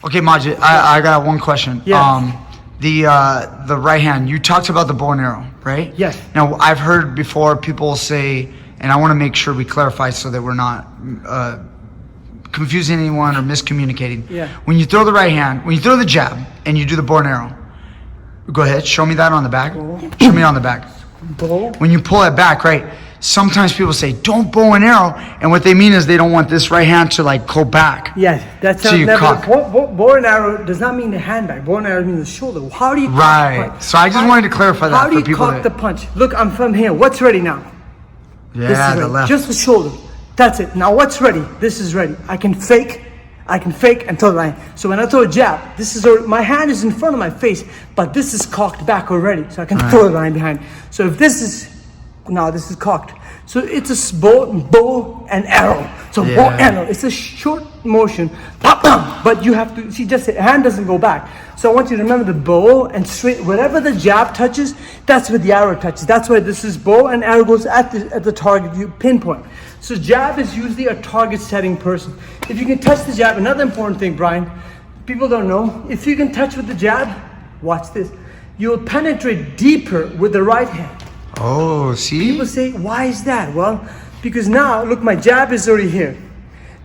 Okay, Majid, I got one question. Yes. The right hand, you talked about the bow and arrow, right? Yes. Now, I've heard before people say, and I want to make sure we clarify so that we're not confusing anyone or miscommunicating. Yeah. When you throw the right hand, when you throw the jab and you do the bow and arrow, go ahead, show me that on the back. Show me on the back. Bow. When you pull it back, right? Sometimes people say, don't bow and arrow. And what they mean is they don't want this right hand to like go back. Yes, that's So you cock. bow and arrow does not mean the hand back. Bow and arrow means the shoulder. How do you cock the punch? So I just wanted to clarify that How do for you people cock the punch? Look, I'm from here. What's ready now? This Yeah, is the ready. left. Just the shoulder. That's it. Now what's ready? This is ready. I can fake and throw the right hand. So when I throw a jab, my hand is in front of my face, but this is cocked back already. So I can throw the line behind. So if this is cocked. So it's a bow and arrow. So bow and arrow. It's a short motion, but you have to see. Just the hand doesn't go back. So I want you to remember the bow and straight. Wherever the jab touches, that's where the arrow touches. That's why this is bow and arrow goes at the target you pinpoint. So jab is usually a target setting person. If you can touch the jab, another important thing, Brian, people don't know. If you can touch with the jab, watch this. You'll penetrate deeper with the right hand. Oh, see? People say, why is that? Well, because now, look, my jab is already here.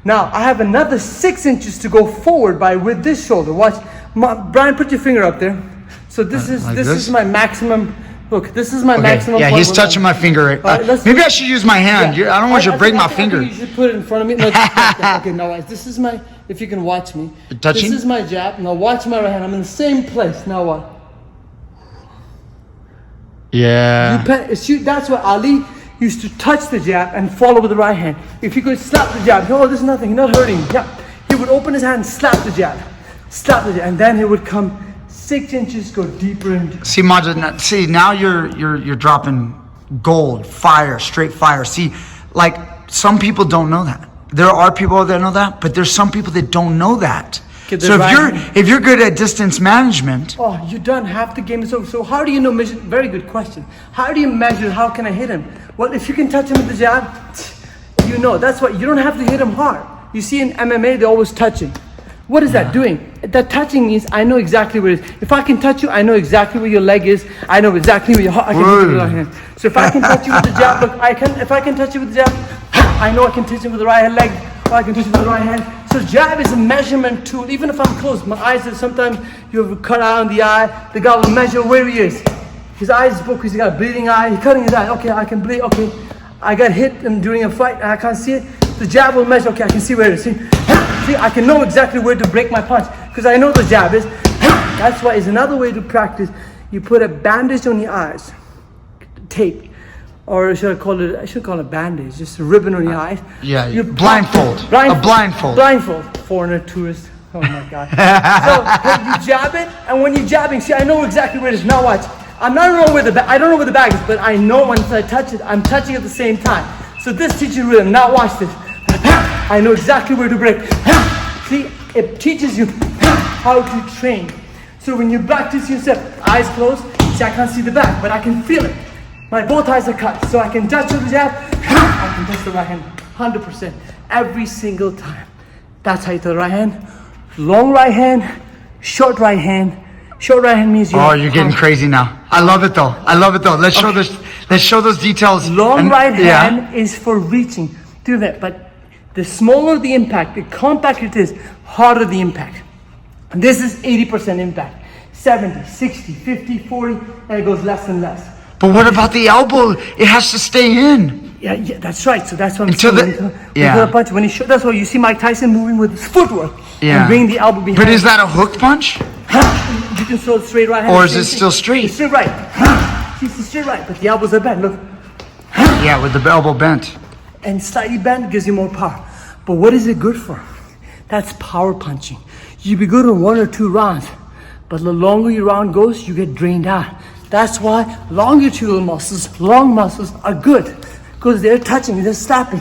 Now, I have another 6 inches to go forward with this shoulder. Watch. Brian, put your finger up there. So this is my maximum. Look, this is my maximum. Yeah, he's touching my finger. Maybe I should use my hand. Yeah. I don't want you to break my finger. You should put it in front of me. No, okay, now watch. This is my, if you can watch me. You're touching? This is my jab. Now watch my right hand. I'm in the same place. Now what? Yeah. That's why Ali used to touch the jab and follow with the right hand. If he could slap the jab, no, there's nothing, not hurting. Yeah. He would open his hand and slap the jab, and then he would come 6 inches, go deeper in. See, Majid, now you're dropping gold, fire, straight fire. See, like some people don't know that. There are people that know that, but there's some people that don't know that. So if you're good at distance management, you done half the game is over. So how do you know measure? Very good question. How do you measure? How can I hit him? Well, if you can touch him with the jab, you know. That's why you don't have to hit him hard. You see in MMA they're always touching. What is that doing? That touching means I know exactly where it is. If I can touch you, I know exactly where your leg is. I know exactly where your heart. I can touch you with the right hand. So if I can touch you with the jab, look, if I can touch you with the jab, I know I can touch you with the right hand leg. Or I can touch you with the right hand. So jab is a measurement tool. Even if I'm close, my eyes are sometimes you have a cut out in the eye. The guy will measure where he is. His eye is broken. He's got a bleeding eye. He's cutting his eye. Okay, I can bleed. Okay, I got hit during a fight and I can't see it. The jab will measure. Okay, I can see where it is. See, I can know exactly where to break my punch because I know the jab is. That's why it's another way to practice. You put a bandage on your eyes, tape. Or should I call it? I should call it a bandage. Just a ribbon on your eyes. Yeah, blindfold. A blindfold. Blindfold. Foreigner, tourist. Oh my God. So you jab it, and when you're jabbing, see, I know exactly where it is. Now watch. I'm not know where I don't know where the bag is, but I know once I touch it, I'm touching at the same time. So this teaches rhythm. Now watch this. I know exactly where to break. See, it teaches you how to train. So when you practice yourself, eyes closed. See, I can't see the back, but I can feel it. My both eyes are cut, so I can touch the jab, I can touch the right hand, 100%, every single time. That's how you throw the right hand. Long right hand, short right hand. Short right hand means you're getting crazy now. I love it though. Let's show this. Let's show those details. Long right hand is for reaching. Do that, but the smaller the impact, the compacter it is, harder the impact. And this is 80% impact, 70, 60, 50, 40, and it goes less and less. But what about the elbow? It has to stay in. Yeah, that's right. So that's what I'm saying. Punch. That's why you see Mike Tyson moving with his footwork and bring the elbow behind. But is that a hook punch? You can throw straight right hand. Or is it still straight? It's straight right. It's straight right, but the elbows are bent. Look. Yeah, with the elbow bent. And slightly bent gives you more power. But what is it good for? That's power punching. You'd be good in 1 or 2 rounds, but the longer your round goes, you get drained out. That's why longitudinal muscles, long muscles are good because they're touching, they're slapping.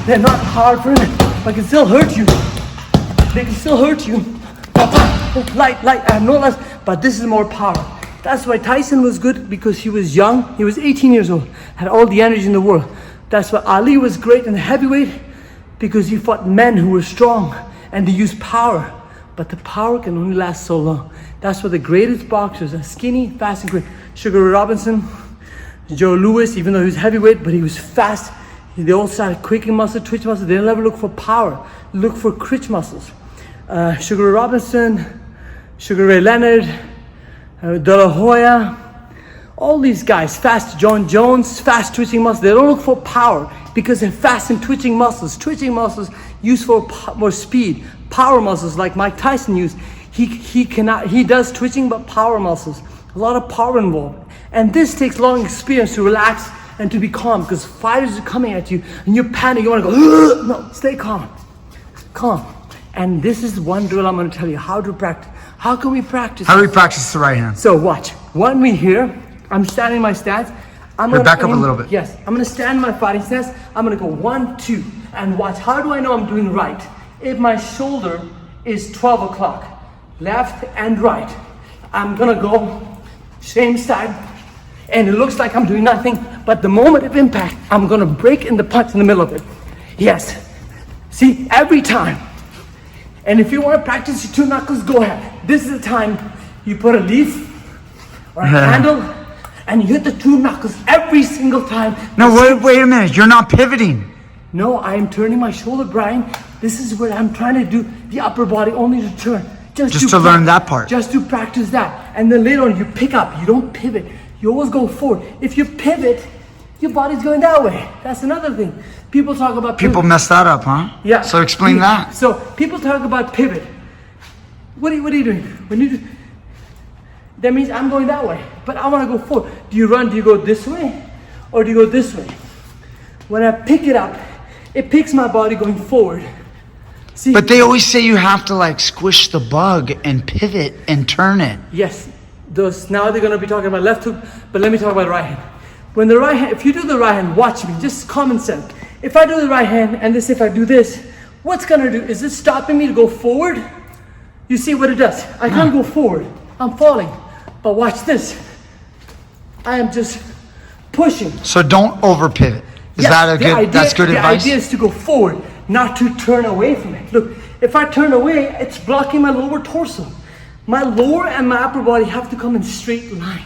They're not hard for it, but can still hurt you. They can still hurt you. Light, I have no less, but this is more power. That's why Tyson was good because he was young. He was 18 years old, had all the energy in the world. That's why Ali was great in the heavyweight because he fought men who were strong and they used power. but the power can only last so long. That's why the greatest boxers are skinny, fast, and quick. Sugar Ray Robinson, Joe Louis, even though he was heavyweight, but he was fast. They all started quicking muscle, twitch muscle. They never look for power, look for critch muscles. Sugar Ray Robinson, Sugar Ray Leonard, De La Hoya, all these guys, fast. John Jones, fast twitching muscles. They don't look for power because they're fast and twitching muscles. Twitching muscles used for more speed. Power muscles like Mike Tyson used. He does twitching, but power muscles. A lot of power involved. And this takes long experience to relax and to be calm, because fighters are coming at you and you're panicking. You want to go, ugh! No, stay calm. Calm. And this is one drill I'm going to tell you how to practice. How can we practice? How do we practice the right hand? So watch. When we here, I'm standing in my stance. I'm going to back up a little bit. Yes. I'm going to stand in my fighting stance. I'm going to go 1, 2, and watch. How do I know I'm doing right? If my shoulder is 12 o'clock, left and right, I'm going to go same side, and it looks like I'm doing nothing, but the moment of impact, I'm going to break in the punch in the middle of it. Yes. See, every time. And if you want to practice your 2 knuckles, go ahead. This is the time you put a leaf or a handle and you hit the 2 knuckles every single time. No, wait a minute. You're not pivoting. No, I am turning my shoulder, Brian. This is what I'm trying to do. The upper body only to turn. Just to learn that part. Just to practice that. And then later on, you pick up. You don't pivot. You always go forward. If you pivot, your body's going that way. That's another thing. People talk about pivot. People mess that up, huh? Yeah. So explain that. So people talk about pivot. What are you doing? When you do, that means I'm going that way, but I want to go forward. Do you run? Do you go this way, or do you go this way? When I pick it up, it picks my body going forward. See? But they always say you have to like squish the bug and pivot and turn it. Yes. Now they're going to be talking about left hook, but let me talk about right hand. When the right hand, if you do the right hand, watch me, just common sense. If I do the right hand and if I do this, what's going to do? Is it stopping me to go forward? You see what it does? I can't go forward. I'm falling. But watch this. I am just pushing. So don't over pivot. Is that that's good advice? The idea is to go forward, not to turn away from it. Look, if I turn away, it's blocking my lower torso. My lower and my upper body have to come in straight line.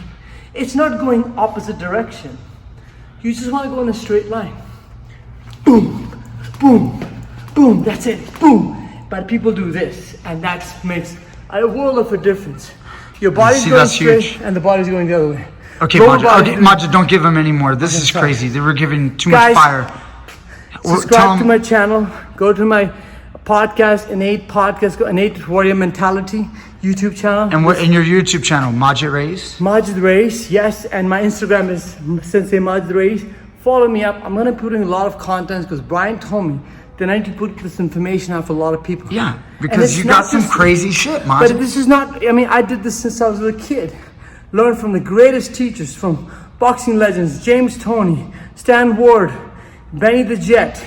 It's not going opposite direction. You just want to go in a straight line. Boom, boom, boom, that's it, boom. But people do this, and that makes a world of a difference. Your body's going straight, huge. And the body's going the other way. Okay, Majid, don't give them any more. This is crazy. They were giving too much fire. Subscribe to my channel. Go to my podcast, Innate Warrior Mentality YouTube channel. And what in your YouTube channel, Majid Reis? Majid Reis, yes. And my Instagram is Sensei Majid Reis. Follow me up. I'm going to put in a lot of content because Brian told me that I need to put this information out for a lot of people. Yeah, because you got some crazy shit, Majid. But this is not, I did this since I was a kid. Learned from the greatest teachers, from boxing legends, James Toney, Stan Ward, Benny the Jet,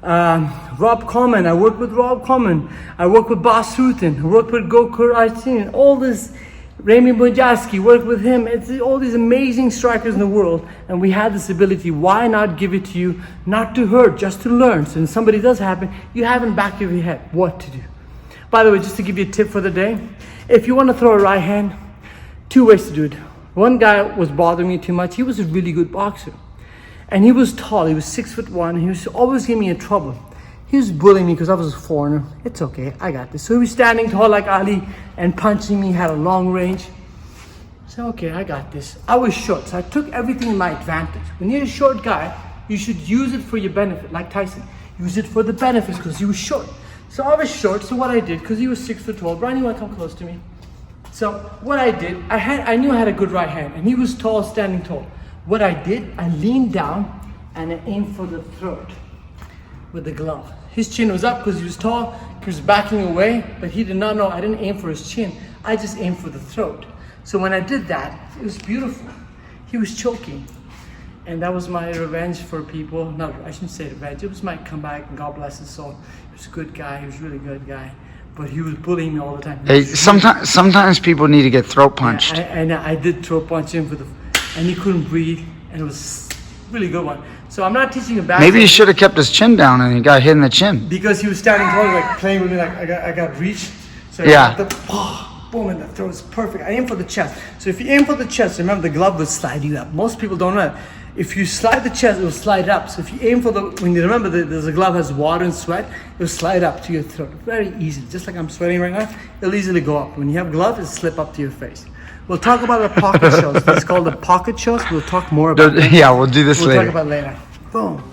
Rob Coleman. I worked with Rob Coleman. I worked with Bas Rutten. I worked with Gokul Artin. All this, Ramy Bojaski, worked with him. It's all these amazing strikers in the world. And we had this ability. Why not give it to you? Not to hurt, just to learn. So when somebody does happen, you have in back of your head what to do. By the way, just to give you a tip for the day, if you want to throw a right hand, 2 ways to do it. One guy was bothering me too much. He was a really good boxer. And he was tall. He was 6'1". He was always giving me in trouble. He was bullying me because I was a foreigner. It's okay, I got this. So he was standing tall like Ali and punching me, had a long range. So okay, I got this. I was short, so I took everything in my advantage. When you're a short guy, you should use it for your benefit, like Tyson. Use it for the benefits because he was short. So I was short, so what I did, because he was 6'12", Brian, you want to come close to me? So what I did, I knew I had a good right hand, and he was tall, standing tall. What I did, I leaned down and I aimed for the throat with the glove. His chin was up because he was tall, he was backing away, but he did not know I didn't aim for his chin. I just aimed for the throat. So when I did that, it was beautiful. He was choking. And that was my revenge for people. No, I shouldn't say revenge. It was my comeback, and God bless his soul. He was a good guy. He was a really good guy. But he was bullying me all the time. Hey, sometimes people need to get throat punched. And I did throat punch him and he couldn't breathe, and it was a really good one. So I'm not teaching him back. Maybe he should have kept his chin down and he got hit in the chin. Because he was standing tall, like playing with me, like I got reach. So Yeah. Boom, and the throw is perfect. I aim for the chest. So if you aim for the chest, remember the glove will slide you up. Most people don't know that. If you slide the chest, it will slide up. So if you aim for when you remember there's a glove has water and sweat, it will slide up to your throat. Very easy. Just like I'm sweating right now, it'll easily go up. When you have gloves, it'll slip up to your face. We'll talk about the pocket shows. It's called the pocket shows. We'll talk more about that. Yeah, we'll do this We'll later. talk about later. Boom.